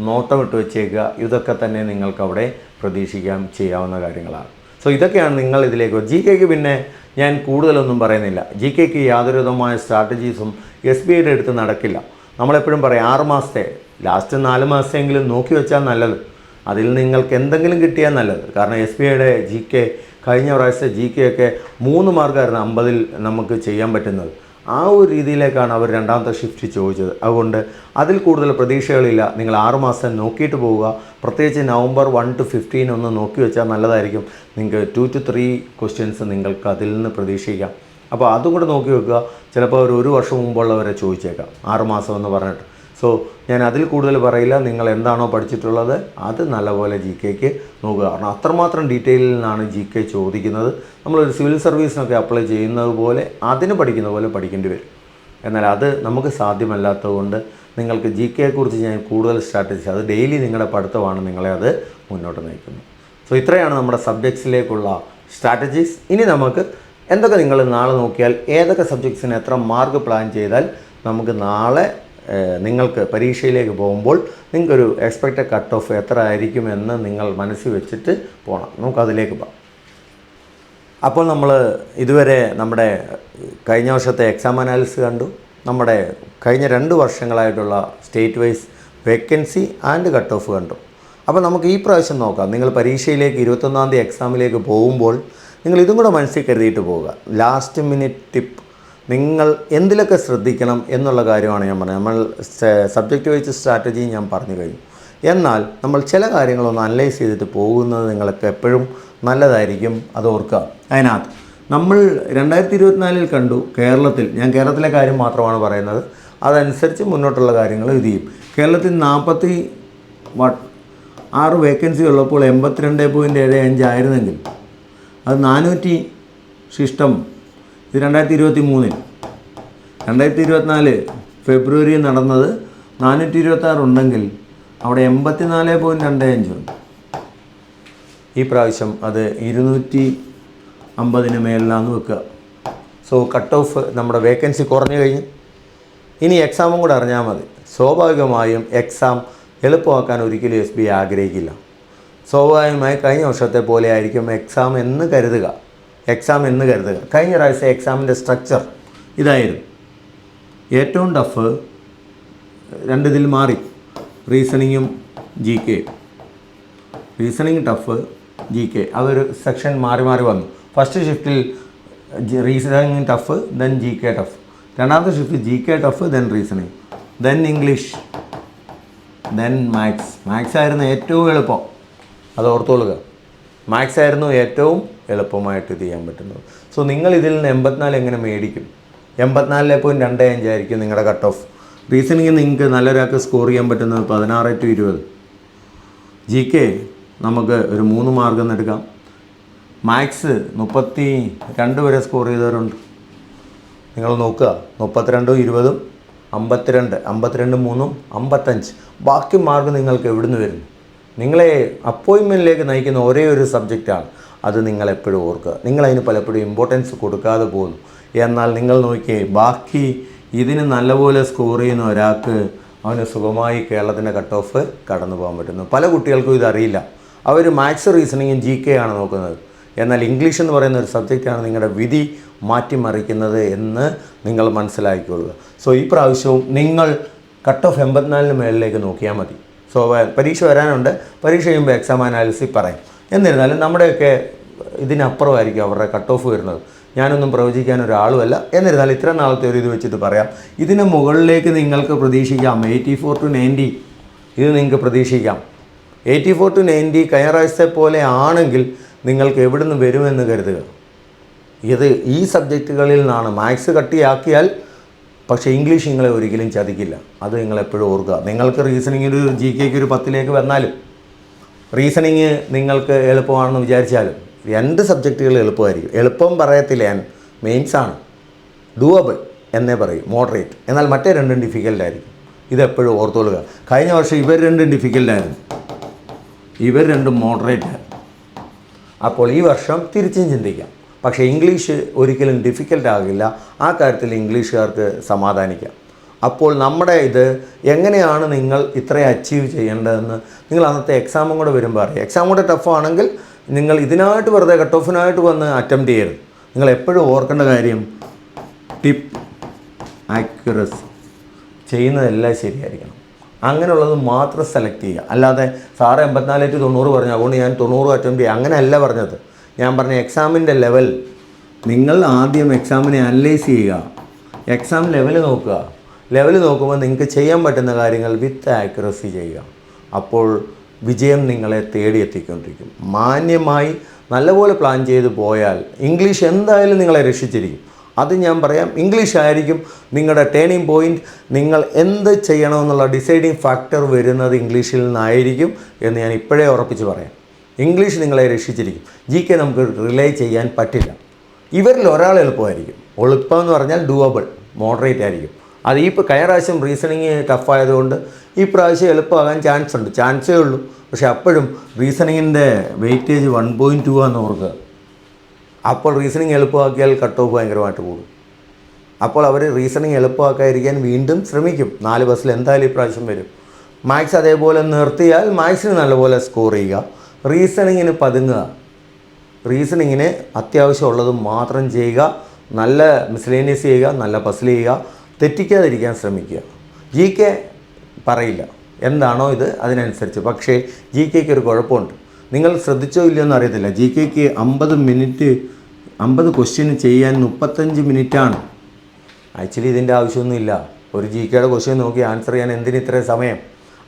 നോട്ടം ഇട്ട് വെച്ചേക്കുക. ഇതൊക്കെ തന്നെ നിങ്ങൾക്കവിടെ പ്രതീക്ഷിക്കാം, ചെയ്യാവുന്ന കാര്യങ്ങളാണ്. സോ ഇതൊക്കെയാണ് നിങ്ങൾ ഇതിലേക്ക്. GK പിന്നെ ഞാൻ കൂടുതലൊന്നും പറയുന്നില്ല. GK യാതൊരു വിധമായ സ്ട്രാറ്റജീസും SBIയുടെ അടുത്ത് നടക്കില്ല. നമ്മളെപ്പോഴും പറയും 6 മാസത്തെ ലാസ്റ്റ് 4 മാസത്തെങ്കിലും നോക്കി വെച്ചാൽ നല്ലത്. അതിൽ നിങ്ങൾക്ക് എന്തെങ്കിലും കിട്ടിയാൽ നല്ലത്. കാരണം SBIയുടെ GK കഴിഞ്ഞ പ്രാവശ്യത്തെ GK ഒക്കെ 3 മാർക്കായിരുന്നു 50-ൽ നമുക്ക് ചെയ്യാൻ പറ്റുന്നത്. ആ ഒരു രീതിയിലേക്കാണ് അവർ രണ്ടാമത്തെ ഷിഫ്റ്റ് ചോദിച്ചത്. അതുകൊണ്ട് അതിൽ കൂടുതൽ പ്രതീക്ഷകളില്ല. നിങ്ങൾ 6 മാസം നോക്കിയിട്ട് പോവുക. പ്രത്യേകിച്ച് November 1 to 15 ഒന്ന് നോക്കി വെച്ചാൽ നല്ലതായിരിക്കും. നിങ്ങൾക്ക് 2 to 3 ക്വസ്റ്റ്യൻസ് നിങ്ങൾക്ക് അതിൽ നിന്ന് പ്രതീക്ഷിക്കാം. അപ്പോൾ അതും കൂടെ നോക്കി വെക്കുക. ചിലപ്പോൾ ഒരു വർഷം മുമ്പുള്ളവരെ ചോദിച്ചേക്കാം 6 മാസം എന്ന് പറഞ്ഞിട്ട്. സോ ഞാൻ അതിൽ കൂടുതൽ പറയില്ല. നിങ്ങൾ എന്താണോ പഠിച്ചിട്ടുള്ളത് അത് നല്ലപോലെ GKക്ക് നോക്കുക. കാരണം അത്രമാത്രം ഡീറ്റെയിലിൽ നിന്നാണ് GK ചോദിക്കുന്നത്. നമ്മളൊരു സിവിൽ സർവീസിനൊക്കെ അപ്ലൈ ചെയ്യുന്നത് പോലെ അതിന് പഠിക്കുന്ന പോലെ പഠിക്കേണ്ടി വരും. എന്നാൽ അത് നമുക്ക് സാധ്യമല്ലാത്തതുകൊണ്ട് നിങ്ങൾക്ക് GKയെക്കുറിച്ച് ഞാൻ കൂടുതൽ സ്ട്രാറ്റജി, അത് ഡെയിലി നിങ്ങളുടെ പഠിത്തമാണ് നിങ്ങളെ അത് മുന്നോട്ട് നയിക്കുന്നത്. സോ ഇത്രയാണ് നമ്മുടെ സബ്ജക്ട്സിലേക്കുള്ള സ്ട്രാറ്റജീസ്. ഇനി നമുക്ക് എന്തൊക്കെ നിങ്ങൾ നാളെ നോക്കിയാൽ ഏതൊക്കെ സബ്ജക്ട്സിന് എത്ര മാർക്ക് പ്ലാൻ ചെയ്താൽ നമുക്ക് നാളെ നിങ്ങൾക്ക് പരീക്ഷയിലേക്ക് പോകുമ്പോൾ നിങ്ങൾക്കൊരു എക്സ്പെക്റ്റഡ് കട്ട് ഓഫ് എത്ര ആയിരിക്കുമെന്ന് നിങ്ങൾ മനസ്സിൽ വെച്ചിട്ട് പോകണം. നമുക്കതിലേക്ക് പോകാം. അപ്പോൾ നമ്മൾ ഇതുവരെ നമ്മുടെ കഴിഞ്ഞ വർഷത്തെ എക്സാം അനാലിസിസ് കണ്ടു. നമ്മുടെ കഴിഞ്ഞ 2 വർഷങ്ങളായിട്ടുള്ള state wise vacancy and cut off കണ്ടു. അപ്പോൾ നമുക്ക് ഈ പ്രാവശ്യം നോക്കാം. നിങ്ങൾ പരീക്ഷയിലേക്ക് 21-ാം തീയതി എക്സാമിലേക്ക് പോകുമ്പോൾ നിങ്ങൾ ഇതും കൂടെ മനസ്സിൽ കരുതിയിട്ട് പോവുക. ലാസ്റ്റ് മിനിറ്റ് ടിപ്പ്, നിങ്ങൾ എന്തിലൊക്കെ ശ്രദ്ധിക്കണം എന്നുള്ള കാര്യമാണ് ഞാൻ പറഞ്ഞത്. നമ്മൾ സബ്ജക്റ്റ് വൈസ് സ്ട്രാറ്റജി ഞാൻ പറഞ്ഞു കഴിഞ്ഞു. എന്നാൽ നമ്മൾ ചില കാര്യങ്ങളൊന്ന് അനലൈസ് ചെയ്തിട്ട് പോകുന്നത് നിങ്ങൾക്ക് എപ്പോഴും നല്ലതായിരിക്കും. അത് ഓർക്കുക. അതിനകത്ത് നമ്മൾ 2024 കണ്ടു കേരളത്തിൽ, ഞാൻ കേരളത്തിലെ കാര്യം മാത്രമാണ് പറയുന്നത്, അതനുസരിച്ച് മുന്നോട്ടുള്ള കാര്യങ്ങൾ ഇത് ചെയ്യും. കേരളത്തിൽ 46 വേക്കൻസി ഉള്ളപ്പോൾ 82.75 ആയിരുന്നെങ്കിൽ അത് 400 ശിഷ്ടം. ഇത് 2023. 2024 ഫെബ്രുവരി നടന്നത് 426 ഉണ്ടെങ്കിൽ അവിടെ 84.25 ഉണ്ട്. ഈ പ്രാവശ്യം അത് 250 മേലിലാന്ന് വെക്കുക. സോ കട്ട് ഓഫ് നമ്മുടെ വേക്കൻസി കുറഞ്ഞു കഴിഞ്ഞ് ഇനി എക്സാമും കൂടെ അറിഞ്ഞാൽ മതി. സ്വാഭാവികമായും എക്സാം എളുപ്പമാക്കാൻ ഒരിക്കലും SBI ആഗ്രഹിക്കില്ല. സ്വാഭാവികമായി കഴിഞ്ഞ വർഷത്തെ പോലെ ആയിരിക്കും എക്സാം എന്ന് കരുതുക. കഴിഞ്ഞ പ്രാവശ്യം എക്സാമിൻ്റെ സ്ട്രക്ചർ ഇതായിരുന്നു. ഏറ്റവും ടഫ് 2 ഇതിൽ മാറി, റീസണിങ്ങും GK. റീസണിങ് ടഫ്, GK അതൊരു സെക്ഷൻ മാറി വന്നു. ഫസ്റ്റ് ഷിഫ്റ്റിൽ reasoning tough, then GK tough. രണ്ടാമത്തെ shift GK tough, then reasoning, then English, then maths ആയിരുന്നു ഏറ്റവും എളുപ്പം. അത് ഓർത്തോളുക, മാത്സ് ആയിരുന്നു ഏറ്റവും എളുപ്പമായിട്ട് ഇത് ചെയ്യാൻ പറ്റുന്നത്. സോ നിങ്ങൾ ഇതിൽ നിന്ന് 84 എങ്ങനെ മേടിക്കും? 84.25 ആയിരിക്കും നിങ്ങളുടെ കട്ട് ഓഫ്. റീസണിങ് നിങ്ങൾക്ക് നല്ലൊരാൾക്ക് സ്കോർ ചെയ്യാൻ പറ്റുന്നത് 16 to 20. GK നമുക്ക് ഒരു 3 മാർക്കിൽ നിന്ന് എടുക്കാം. മാത്സ് 32 വരെ സ്കോർ ചെയ്തവരുണ്ട്. നിങ്ങൾ നോക്കുക, 32, 20, 52, 52, 3, 55. ബാക്കി മാർക്ക് നിങ്ങൾക്ക് എവിടുന്ന് വരുന്നു? നിങ്ങളെ അപ്പോയിൻമെൻറ്റിലേക്ക് നയിക്കുന്ന ഒരേ ഒരു സബ്ജക്റ്റാണ്. അത് നിങ്ങളെപ്പോഴും ഓർക്കുക. നിങ്ങളതിന് പലപ്പോഴും ഇമ്പോർട്ടൻസ് കൊടുക്കാതെ പോകുന്നു. എന്നാൽ നിങ്ങൾ നോക്കിയേ, ബാക്കി ഇതിന് നല്ലപോലെ സ്കോർ ചെയ്യുന്ന ഒരാൾക്ക് അവന് സുഖമായി കേരളത്തിൻ്റെ കട്ട് ഓഫ് കടന്നു പോകാൻ പറ്റുന്നു. പല കുട്ടികൾക്കും ഇതറിയില്ല. അവർ മാത്സ്, റീസണിങ്ങും GK ആണ് നോക്കുന്നത്. എന്നാൽ ഇംഗ്ലീഷ് എന്ന് പറയുന്ന ഒരു സബ്ജക്റ്റാണ് നിങ്ങളുടെ വിധി മാറ്റിമറിക്കുന്നത് എന്ന് നിങ്ങൾ മനസ്സിലാക്കിക്കൊള്ളുക. സോ ഈ പ്രാവശ്യവും നിങ്ങൾ കട്ട് ഓഫ് 84 മേളിലേക്ക് നോക്കിയാൽ മതി. സോ പരീക്ഷ വരാനുണ്ട്. പരീക്ഷ കഴിയുമ്പോൾ എക്സാം അനാലിസിസ് പറയും. എന്നിരുന്നാലും നമ്മുടെയൊക്കെ ഇതിനപ്പുറമായിരിക്കും അവരുടെ കട്ട് ഓഫ് വരുന്നത്. ഞാനൊന്നും പ്രവചിക്കാൻ ഒരാളുമല്ല. എന്നിരുന്നാലും ഇത്ര നാളത്തെ ഒരു ഇത് വെച്ചിട്ട് പറയാം, ഇതിന് മുകളിലേക്ക് നിങ്ങൾക്ക് പ്രതീക്ഷിക്കാം. 84 to 90 ഇത് നിങ്ങൾക്ക് പ്രതീക്ഷിക്കാം. 84 to 90 കഴിഞ്ഞ പ്രാവശ്യത്തെ പോലെ ആണെങ്കിൽ നിങ്ങൾക്ക് എവിടുന്ന് വരുമെന്ന് കരുതുക. ഇത് ഈ സബ്ജക്റ്റുകളിൽ നിന്നാണ്. മാത്സ് കട്ടിയാക്കിയാൽ പക്ഷേ ഇംഗ്ലീഷ് നിങ്ങളെ ഒരിക്കലും ചതിക്കില്ല. അത് നിങ്ങളെപ്പോഴും ഓർക്കുക. നിങ്ങൾക്ക് റീസണിങ്ങിന് ഒരു GKക്ക് ഒരു 10ലേക്ക് വന്നാലും, റീസണിങ് നിങ്ങൾക്ക് എളുപ്പമാണെന്ന് വിചാരിച്ചാലും 2 സബ്ജക്റ്റുകൾ എളുപ്പമായിരിക്കും. എളുപ്പം പറയത്തില്ല ഞാൻ, മെയിൻസാണ് ഡൂവബിൾ എന്നേ പറയും, മോഡറേറ്റ്. എന്നാൽ മറ്റേ 2 ഡിഫിക്കൽട്ടായിരിക്കും. ഇതെപ്പോഴും ഓർത്തോളുക. കഴിഞ്ഞ വർഷം ഇവർ 2 ഡിഫിക്കൽട്ടായിരുന്നു, ഇവർ 2 മോഡറേറ്റ് ആയിരുന്നു. അപ്പോൾ ഈ വർഷം തിരിച്ചും ചിന്തിക്കാം. പക്ഷേ ഇംഗ്ലീഷ് ഒരിക്കലും ഡിഫിക്കൽട്ട് ആകില്ല. ആ കാര്യത്തിൽ ഇംഗ്ലീഷുകാർക്ക് സമാധാനിക്കാം. അപ്പോൾ നമ്മുടെ ഇത് എങ്ങനെയാണ് നിങ്ങൾ ഇത്രയും അച്ചീവ് ചെയ്യേണ്ടതെന്ന് നിങ്ങൾ അന്നത്തെ എക്സാമും കൂടെ വരുമ്പോൾ അറിയാം. എക്സാം കൂടെ ടഫാണെങ്കിൽ നിങ്ങൾ ഇതിനായിട്ട് വെറുതെ കട്ട് ഓഫിനായിട്ട് വന്ന് അറ്റംപ്റ്റ് ചെയ്യരുത്. നിങ്ങൾ എപ്പോഴും ഓർക്കേണ്ട കാര്യം, ടിപ്പ് ആക്യുറസി ചെയ്യുന്നതെല്ലാം ശരിയായിരിക്കണം. അങ്ങനെയുള്ളത് മാത്രം സെലക്ട് ചെയ്യുക. അല്ലാതെ സാറ് 84 to 90 പറഞ്ഞു അതുകൊണ്ട് ഞാൻ 90 അറ്റംപ്റ്റ് ചെയ്യുക, അങ്ങനെയല്ല പറഞ്ഞത്. ഞാൻ പറഞ്ഞ എക്സാമിൻ്റെ ലെവൽ, നിങ്ങൾ ആദ്യം എക്സാമിനെ അനലൈസ് ചെയ്യുക. എക്സാം ലെവൽ നോക്കുക. ലെവൽ നോക്കുമ്പോൾ നിങ്ങൾക്ക് ചെയ്യാൻ പറ്റുന്ന കാര്യങ്ങൾ വിത്ത് ആക്യുറസി ചെയ്യുക. അപ്പോൾ വിജയം നിങ്ങളെ തേടിയെത്തിക്കൊണ്ടിരിക്കും. മാന്യമായി നല്ലപോലെ പ്ലാൻ ചെയ്ത് പോയാൽ ഇംഗ്ലീഷ് എന്തായാലും നിങ്ങളെ രക്ഷിച്ചിരിക്കും. അത് ഞാൻ പറയാം, ഇംഗ്ലീഷ് ആയിരിക്കും നിങ്ങളുടെ ടേണിംഗ് പോയിൻറ്റ്. നിങ്ങൾ എന്ത് ചെയ്യണമെന്നുള്ള ഡിസൈഡിങ് ഫാക്ടർ വരുന്നത് ഇംഗ്ലീഷിൽ നിന്നായിരിക്കും എന്ന് ഞാൻ ഇപ്പോഴേ ഉറപ്പിച്ച് പറയാം. ഇംഗ്ലീഷ് നിങ്ങളെ രക്ഷിച്ചിരിക്കും. GK നമുക്ക് റിലേ ചെയ്യാൻ പറ്റില്ല. ഇവരിൽ ഒരാൾ എളുപ്പമായിരിക്കും. എളുപ്പം എന്ന് പറഞ്ഞാൽ ഡൂവബിൾ, മോഡറേറ്റ് ആയിരിക്കും. അത് ഈ കഴിഞ്ഞ പ്രാവശ്യം റീസണിങ് ടഫായതുകൊണ്ട് ഈ പ്രാവശ്യം എളുപ്പമാകാൻ ചാൻസേ ഉള്ളൂ. പക്ഷേ അപ്പോഴും റീസണിങ്ങിൻ്റെ വെയിറ്റേജ് 1.2 ആണെന്ന് ഓർക്കുക. അപ്പോൾ റീസണിങ് എളുപ്പമാക്കിയാൽ കട്ട് ഓഫ് ഭയങ്കരമായിട്ട് കൂടും. അപ്പോൾ അവർ റീസണിങ് എളുപ്പമാക്കാതിരിക്കാൻ വീണ്ടും ശ്രമിക്കും. 4 ബസ്സിൽ എന്തായാലും ഈ പ്രാവശ്യം വരും. മാത്സ് അതേപോലെ നിർത്തിയാൽ മാത്സിന് നല്ലപോലെ സ്കോർ ചെയ്യുക. റീസണിങ്ങിന് പതുങ്ങുക. റീസണിങ്ങിന് അത്യാവശ്യമുള്ളത് മാത്രം ചെയ്യുക. നല്ല മിസ്ലേനിയസ് ചെയ്യുക, നല്ല പസിൽ ചെയ്യുക, തെറ്റിക്കാതിരിക്കാൻ ശ്രമിക്കുക. GK പറയില്ല എന്താണോ ഇത് അതിനനുസരിച്ച്. പക്ഷേ GKക്ക് ഒരു കുഴപ്പമുണ്ട്. നിങ്ങൾ ശ്രദ്ധിച്ചോ ഇല്ലയോ എന്ന് അറിയത്തില്ല. GKക്ക് 50 ക്വസ്റ്റ്യൻ ചെയ്യാൻ 35 മിനിറ്റാണ്. ആക്ച്വലി ഇതിൻ്റെ ആവശ്യമൊന്നുമില്ല. ഒരു GKയുടെ ക്വസ്റ്റ്യൻ നോക്കി ആൻസർ ചെയ്യാൻ എന്തിന് ഇത്രയും സമയം?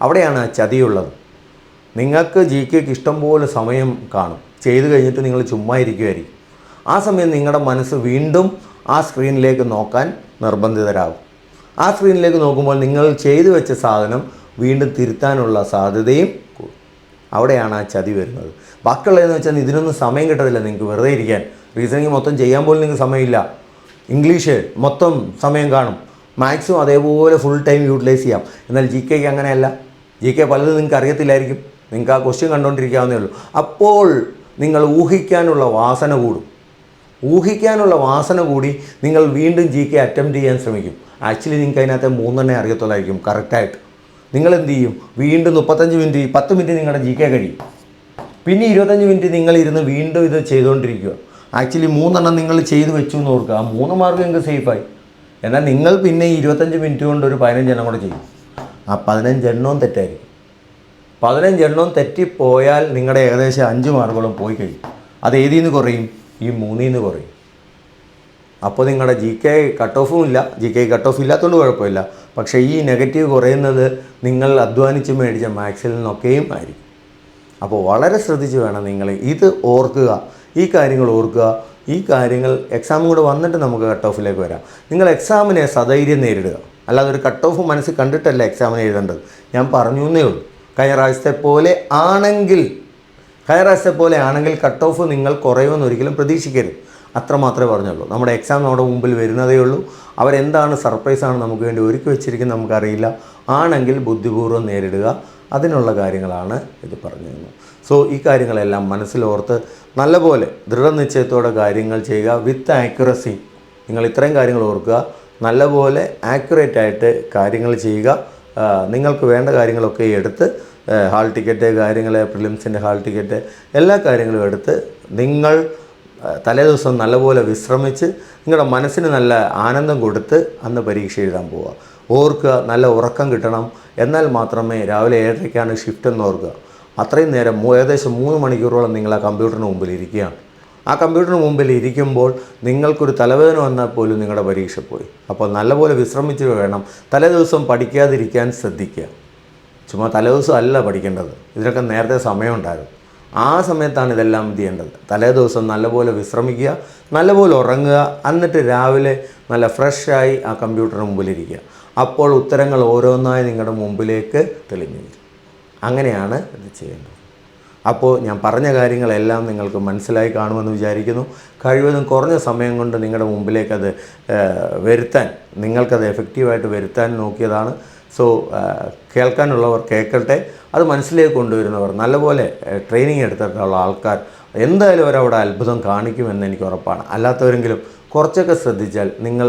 അവിടെയാണ് ചതിയുള്ളത്. നിങ്ങൾക്ക് GKക്ക് ഇഷ്ടംപോലെ സമയം കാണും. ചെയ്ത് കഴിഞ്ഞിട്ട് നിങ്ങൾ ചുമ്മാ ഇരിക്കുമായിരിക്കും. ആ സമയം നിങ്ങളുടെ മനസ്സ് വീണ്ടും ആ സ്ക്രീനിലേക്ക് നോക്കാൻ നിർബന്ധിതരാകും. ആ സ്ക്രീനിലേക്ക് നോക്കുമ്പോൾ നിങ്ങൾ ചെയ്തു വെച്ച സാധനം വീണ്ടും തിരുത്താനുള്ള സാധ്യതയും കൂടും. അവിടെയാണ് ആ ചതി വരുന്നത്. ബാക്കിയുള്ളതെന്ന് വെച്ചാൽ ഇതിനൊന്നും സമയം കിട്ടത്തില്ല നിങ്ങൾക്ക് വെറുതെ ഇരിക്കാൻ. റീസണിങ് മൊത്തം ചെയ്യാൻ പോലും നിങ്ങൾക്ക് സമയമില്ല. ഇംഗ്ലീഷ് മൊത്തം സമയം കാണും. മാത്സും അതേപോലെ ഫുൾ ടൈം യൂട്ടിലൈസ് ചെയ്യാം. എന്നാൽ ജി കെക്ക് അങ്ങനെയല്ല. ജി കെ പലതും നിങ്ങൾക്ക് അറിയത്തില്ലായിരിക്കും. നിങ്ങൾക്ക് ആ ക്വസ്റ്റ്യൻ കണ്ടുകൊണ്ടിരിക്കാവുന്നേ ഉള്ളൂ. അപ്പോൾ നിങ്ങൾ ഊഹിക്കാനുള്ള വാസന കൂടും. ഊഹിക്കാനുള്ള വാസന കൂടി നിങ്ങൾ വീണ്ടും ജി കെ അറ്റംപ്റ്റ് ചെയ്യാൻ ശ്രമിക്കും. ആക്ച്വലി നിങ്ങൾക്ക് അതിനകത്ത് 3 അറിയത്തുള്ളായിരിക്കും കറക്റ്റായിട്ട്. നിങ്ങൾ എന്ത് ചെയ്യും? വീണ്ടും 35 മിനിറ്റ് 10 മിനിറ്റ് നിങ്ങളുടെ ജി കെ കഴിയും. പിന്നെ 25 മിനിറ്റ് നിങ്ങളിരുന്ന് വീണ്ടും ഇത് ചെയ്തുകൊണ്ടിരിക്കുക. ആക്ച്വലി 3 നിങ്ങൾ ചെയ്ത് വെച്ചു എന്ന് ഓർക്കുക. ആ 3 മാർക്ക് നിങ്ങൾക്ക് സേഫായി. എന്നാൽ നിങ്ങൾ പിന്നെ 25 മിനിറ്റ് കൊണ്ട് ഒരു 15 കൂടെ ചെയ്യും. ആ 15 തെറ്റായിരിക്കും. 15 തെറ്റിപ്പോയാൽ നിങ്ങളുടെ ഏകദേശം 5 മാർക്കോളം പോയി കഴിയും. അത് ഏതിൽ നിന്ന് കുറയും? ഈ 3 കുറയും. അപ്പോൾ നിങ്ങളുടെ ജി കെ കട്ട് ഓഫും ഇല്ല. ജി കെ കട്ട് ഓഫ് ഇല്ലാത്തതുകൊണ്ട് കുഴപ്പമില്ല. പക്ഷേ ഈ നെഗറ്റീവ് കുറയുന്നത് നിങ്ങൾ അധ്വാനിച്ച് മേടിച്ച മാത്സിൽ നിന്നൊക്കെയും ആയിരിക്കും. അപ്പോൾ വളരെ ശ്രദ്ധിച്ച് വേണം നിങ്ങൾ ഇത് ഓർക്കുക. ഈ കാര്യങ്ങൾ ഓർക്കുക. ഈ കാര്യങ്ങൾ എക്സാം കൂടെ വന്നിട്ട് നമുക്ക് കട്ട് ഓഫിലേക്ക് വരാം. നിങ്ങൾ എക്സാമിനെ സധൈര്യം നേരിടുക. അല്ലാതെ ഒരു കട്ട് ഓഫ് മനസ്സിൽ കണ്ടിട്ടല്ല എക്സാമിന് എഴുതേണ്ടത്. ഞാൻ പറഞ്ഞു എന്നേ ഉള്ളൂ. കഴിഞ്ഞ പ്രാവശ്യത്തെ പോലെ ആണെങ്കിൽ കട്ട് ഓഫ് നിങ്ങൾ കുറയുമെന്ന് ഒരിക്കലും പ്രതീക്ഷിക്കരുത്. അത്രമാത്രമേ പറഞ്ഞുള്ളൂ. നമ്മുടെ എക്സാം നമ്മുടെ മുമ്പിൽ വരുന്നതേ ഉള്ളൂ. അവരെന്താണ് സർപ്രൈസാണ് നമുക്ക് വേണ്ടി ഒരുക്കി വെച്ചിരിക്കുന്നത് നമുക്കറിയില്ല. ആണെങ്കിൽ ബുദ്ധിപൂർവ്വം നേരിടുക. അതിനുള്ള കാര്യങ്ങളാണ് ഇത് പറഞ്ഞു തരുന്നത്. സോ ഈ കാര്യങ്ങളെല്ലാം മനസ്സിലോർത്ത് നല്ലപോലെ ദൃഢനിശ്ചയത്തോടെ കാര്യങ്ങൾ ചെയ്യുക. വിത്ത് ആക്യുറസി. നിങ്ങൾ ഇത്രയും കാര്യങ്ങൾ ഓർക്കുക. നല്ലപോലെ ആക്യുറേറ്റായിട്ട് കാര്യങ്ങൾ ചെയ്യുക. നിങ്ങൾക്ക് വേണ്ട കാര്യങ്ങളൊക്കെ എടുത്ത് ഹാൾ ടിക്കറ്റ് കാര്യങ്ങൾ, പ്രിലിംസിൻ്റെ ഹാൾ ടിക്കറ്റ് എല്ലാ കാര്യങ്ങളും എടുത്ത് നിങ്ങൾ തലേദിവസം നല്ലപോലെ വിശ്രമിച്ച് നിങ്ങളുടെ മനസ്സിന് നല്ല ആനന്ദം കൊടുത്ത് അന്ന് പരീക്ഷ എഴുതാൻ പോവുക. ഓർക്കുക, നല്ല ഉറക്കം കിട്ടണം. എന്നാൽ മാത്രമേ രാവിലെ 7:30ക്കാണ് ഷിഫ്റ്റ് എന്ന് ഓർക്കുക. അത്രയും നേരം ഏകദേശം 3 മണിക്കൂറോളം നിങ്ങൾ ആ കമ്പ്യൂട്ടറിന് മുമ്പിൽ ഇരിക്കുകയാണ്. ആ കമ്പ്യൂട്ടറിന് മുമ്പിൽ ഇരിക്കുമ്പോൾ നിങ്ങൾക്കൊരു തലവേദന വന്നാൽ പോലും നിങ്ങളുടെ പരീക്ഷ പോയി. അപ്പോൾ നല്ലപോലെ വിശ്രമിച്ച് വേണം. തലേദിവസം പഠിക്കാതിരിക്കാൻ ശ്രദ്ധിക്കുക. ചുമ്മാ തലേദിവസം അല്ല പഠിക്കേണ്ടത്. ഇതിനൊക്കെ നേരത്തെ സമയമുണ്ടായിരുന്നു. ആ സമയത്താണ് ഇതെല്ലാം ചെയ്യേണ്ടത്. തലേദിവസം നല്ലപോലെ വിശ്രമിക്കുക, നല്ലപോലെ ഉറങ്ങുക. എന്നിട്ട് രാവിലെ നല്ല ഫ്രഷായി ആ കമ്പ്യൂട്ടറിന് മുമ്പിലിരിക്കുക. അപ്പോൾ ഉത്തരങ്ങൾ ഓരോന്നായി നിങ്ങളുടെ മുമ്പിലേക്ക് തെളിഞ്ഞു വരും. അങ്ങനെയാണ് ഇത് ചെയ്യേണ്ടത്. അപ്പോൾ ഞാൻ പറഞ്ഞ കാര്യങ്ങളെല്ലാം നിങ്ങൾക്ക് മനസ്സിലായി കാണുമെന്ന് വിചാരിക്കുന്നു. കഴിവതും കുറഞ്ഞ സമയം കൊണ്ട് നിങ്ങളുടെ മുമ്പിലേക്കത് വരുത്താൻ, നിങ്ങൾക്കത് എഫക്റ്റീവായിട്ട് വരുത്താൻ നോക്കിയതാണ്. സോ കേൾക്കാനുള്ളവർ കേൾക്കട്ടെ. അത് മനസ്സിലേക്ക് കൊണ്ടുവരുന്നവർ, നല്ലപോലെ ട്രെയിനിങ് എടുത്തിട്ടുള്ള ആൾക്കാർ എന്തായാലും അവരവിടെ അത്ഭുതം കാണിക്കുമെന്ന് എനിക്ക് ഉറപ്പാണ്. അല്ലാത്തവരെങ്കിലും കുറച്ചൊക്കെ ശ്രദ്ധിച്ചാൽ നിങ്ങൾ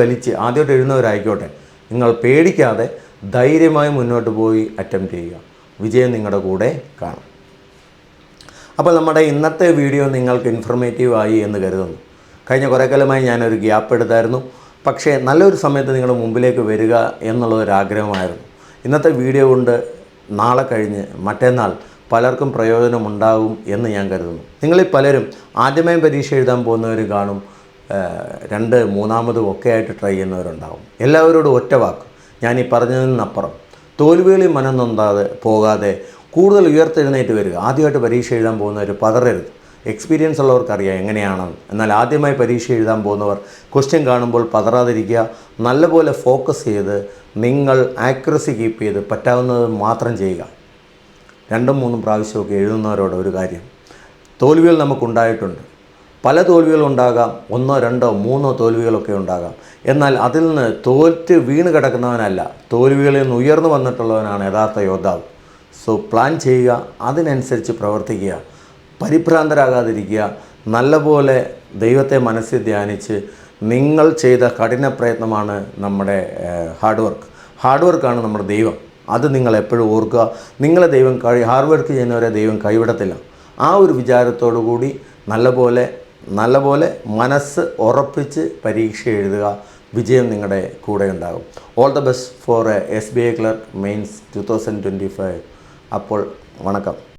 വലിച്ച് ആദ്യമായിട്ട് എഴുതുന്നവരായിക്കോട്ടെ, നിങ്ങൾ പേടിക്കാതെ ധൈര്യമായി മുന്നോട്ട് പോയി അറ്റംപ്റ്റ് ചെയ്യുക. വിജയം നിങ്ങളുടെ കൂടെ കാണും. അപ്പോൾ നമ്മുടെ ഇന്നത്തെ വീഡിയോ നിങ്ങൾക്ക് ഇൻഫർമേറ്റീവ് ആയി എന്ന് കരുതുന്നു. കഴിഞ്ഞ കുറേ കാലമായി ഞാനൊരു ഗ്യാപ്പ് എടുത്തായിരുന്നു. പക്ഷേ നല്ലൊരു സമയത്ത് നിങ്ങളുടെ മുമ്പിലേക്ക് വരിക എന്നുള്ളതൊരാഗ്രഹമായിരുന്നു. ഇന്നത്തെ വീഡിയോ കൊണ്ട് നാളെ കഴിഞ്ഞ് മറ്റന്നാൾ പലർക്കും പ്രയോജനമുണ്ടാകും എന്ന് ഞാൻ കരുതുന്നു. നിങ്ങളിൽ പലരും ആദ്യമായി പരീക്ഷ എഴുതാൻ പോകുന്നവർ കാണും, 2, 3 ഒക്കെ ആയിട്ട് ട്രൈ ചെയ്യുന്നവരുണ്ടാകും. എല്ലാവരോടും ഒറ്റ വാക്ക്, ഞാൻ ഈ പറഞ്ഞതിനപ്പുറം തോൽവികളിൽ മനം നൊന്താതെ പോകാതെ കൂടുതൽ ഉയർത്തെഴുന്നേറ്റ് വരിക. ആദ്യമായിട്ട് പരീക്ഷ എഴുതാൻ പോകുന്നവർ പതറരുത്. എക്സ്പീരിയൻസ് ഉള്ളവർക്കറിയാം എങ്ങനെയാണെന്ന്. എന്നാൽ ആദ്യമായി പരീക്ഷ എഴുതാൻ പോകുന്നവർ ക്വസ്റ്റ്യൻ കാണുമ്പോൾ പതറാതിരിക്കുക. നല്ലപോലെ ഫോക്കസ് ചെയ്ത് നിങ്ങൾ ആക്യുറസി കീപ്പ് ചെയ്ത് പറ്റാവുന്നത് മാത്രം ചെയ്യുക. 2, 3 പ്രാവശ്യമൊക്കെ എഴുതുന്നവരോട് ഒരു കാര്യം, തോൽവികൾ നമുക്കുണ്ടായിട്ടുണ്ട്. പല തോൽവികളുണ്ടാകാം. 1, 2, 3 തോൽവികളൊക്കെ ഉണ്ടാകാം. എന്നാൽ അതിൽ നിന്ന് തോറ്റ് വീണ് കിടക്കുന്നവനല്ല, തോൽവികളിൽ നിന്ന് ഉയർന്നു വന്നിട്ടുള്ളവനാണ് യഥാർത്ഥ യോദ്ധാവ്. സോ പ്ലാൻ ചെയ്യുക, അതിനനുസരിച്ച് പ്രവർത്തിക്കുക, പരിഭ്രാന്തരാകാതിരിക്കുക. നല്ലപോലെ ദൈവത്തെ മനസ്സിൽ ധ്യാനിച്ച് നിങ്ങൾ ചെയ്ത കഠിന പ്രയത്നമാണ് നമ്മുടെ ഹാർഡ് വർക്കാണ് നമ്മുടെ ദൈവം. അത് നിങ്ങൾ എപ്പോഴും ഓർക്കുക. നിങ്ങളെ ദൈവം ഹാർഡ് വർക്ക് ചെയ്യുന്നവരെ ദൈവം കൈവിടത്തില്ല. ആ ഒരു വിചാരത്തോടു കൂടി നല്ലപോലെ മനസ്സ് ഉറപ്പിച്ച് പരീക്ഷ എഴുതുക. വിജയം നിങ്ങളുടെ കൂടെ ഉണ്ടാകും. All the best for SBI clerk mains 2025. അപ്പോൾ വണക്കം.